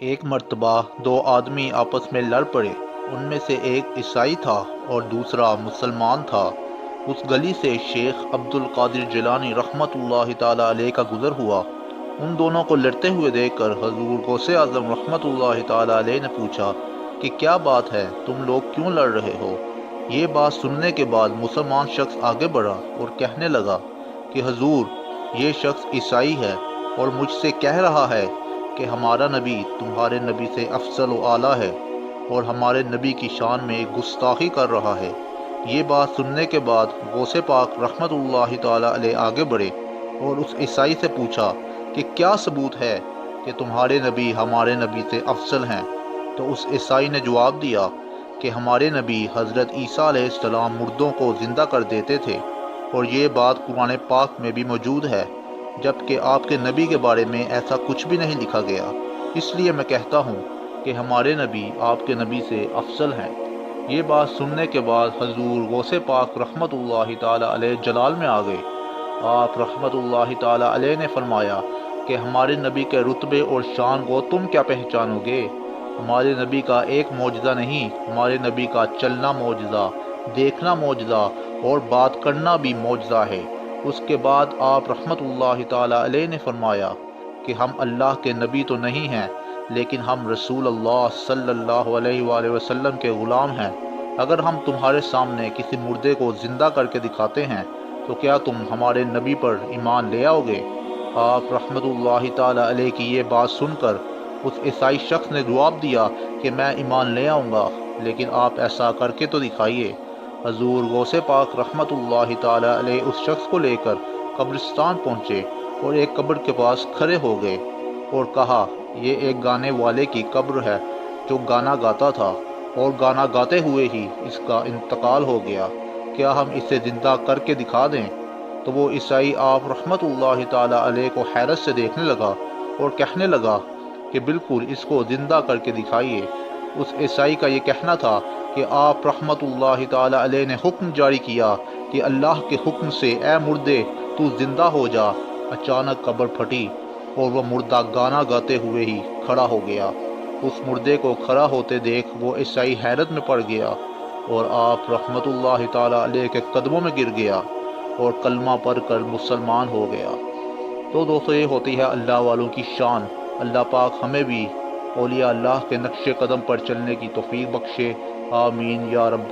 ایک مرتبہ دو آدمی آپس میں لڑ پڑے۔ ان میں سے ایک عیسائی تھا اور دوسرا مسلمان تھا۔ اس گلی سے شیخ عبد القادر جیلانی رحمۃ اللہ تعالی علیہ کا گزر ہوا۔ ان دونوں کو لڑتے ہوئے دیکھ کر حضور غوث اعظم رحمۃ اللہ تعالی علیہ نے پوچھا کہ کیا بات ہے، تم لوگ کیوں لڑ رہے ہو؟ یہ بات سننے کے بعد مسلمان شخص آگے بڑھا اور کہنے لگا کہ حضور، یہ شخص عیسائی ہے اور مجھ سے کہہ رہا ہے کہ ہمارا نبی تمہارے نبی سے افضل و اعلیٰ ہے اور ہمارے نبی کی شان میں گستاخی کر رہا ہے۔ یہ بات سننے کے بعد غوث پاک رحمت اللہ تعالی علیہ آگے بڑھے اور اس عیسائی سے پوچھا کہ کیا ثبوت ہے کہ تمہارے نبی ہمارے نبی سے افضل ہیں؟ تو اس عیسائی نے جواب دیا کہ ہمارے نبی حضرت عیسیٰ علیہ السلام مردوں کو زندہ کر دیتے تھے، اور یہ بات قرآن پاک میں بھی موجود ہے، جبکہ آپ کے نبی کے بارے میں ایسا کچھ بھی نہیں لکھا گیا۔ اس لیے میں کہتا ہوں کہ ہمارے نبی آپ کے نبی سے افضل ہیں۔ یہ بات سننے کے بعد حضور غوث پاک رحمت اللہ تعالی علیہ جلال میں آ گئے۔ آپ رحمت اللہ تعالی علیہ نے فرمایا کہ ہمارے نبی کے رتبے اور شان کو تم کیا پہچانو گے؟ ہمارے نبی کا ایک معجزہ نہیں، ہمارے نبی کا چلنا معجزہ، دیکھنا معجزہ اور بات کرنا بھی معجزہ ہے۔ اس کے بعد آپ رحمت اللہ تعالی علیہ نے فرمایا کہ ہم اللہ کے نبی تو نہیں ہیں، لیکن ہم رسول اللہ صلی اللہ علیہ وآلہ وسلم کے غلام ہیں۔ اگر ہم تمہارے سامنے کسی مردے کو زندہ کر کے دکھاتے ہیں تو کیا تم ہمارے نبی پر ایمان لے آؤ گے؟ آپ رحمت اللہ تعالی علیہ کی یہ بات سن کر اس عیسائی شخص نے جواب دیا کہ میں ایمان لے آؤں گا، لیکن آپ ایسا کر کے تو دکھائیے۔ حضور غوث پاک رحمت اللہ تعالی علیہ اس شخص کو لے کر قبرستان پہنچے اور ایک قبر کے پاس کھڑے ہو گئے اور کہا، یہ ایک گانے والے کی قبر ہے جو گانا گاتا تھا، اور گانا گاتے ہوئے ہی اس کا انتقال ہو گیا۔ کیا ہم اسے زندہ کر کے دکھا دیں؟ تو وہ عیسائی آپ رحمت اللہ تعالی علیہ کو حیرت سے دیکھنے لگا اور کہنے لگا کہ بالکل اس کو زندہ کر کے دکھائیے۔ اس عیسائی کا یہ کہنا تھا کہ آپ رحمت اللہ تعالی علیہ نے حکم جاری کیا کہ اللہ کے حکم سے اے مردے تو زندہ ہو جا۔ اچانک قبر پھٹی اور وہ مردہ گانا گاتے ہوئے ہی کھڑا ہو گیا۔ اس مردے کو کھڑا ہوتے دیکھ وہ عیسائی حیرت میں پڑ گیا اور آپ رحمت اللہ تعالی علیہ کے قدموں میں گر گیا اور کلمہ پڑھ کر مسلمان ہو گیا۔ تو دوستو، یہ ہوتی ہے اللہ والوں کی شان۔ اللہ پاک ہمیں بھی اولیاء اللہ کے نقش قدم پر چلنے کی توفیق بخشے، آمین یا رب۔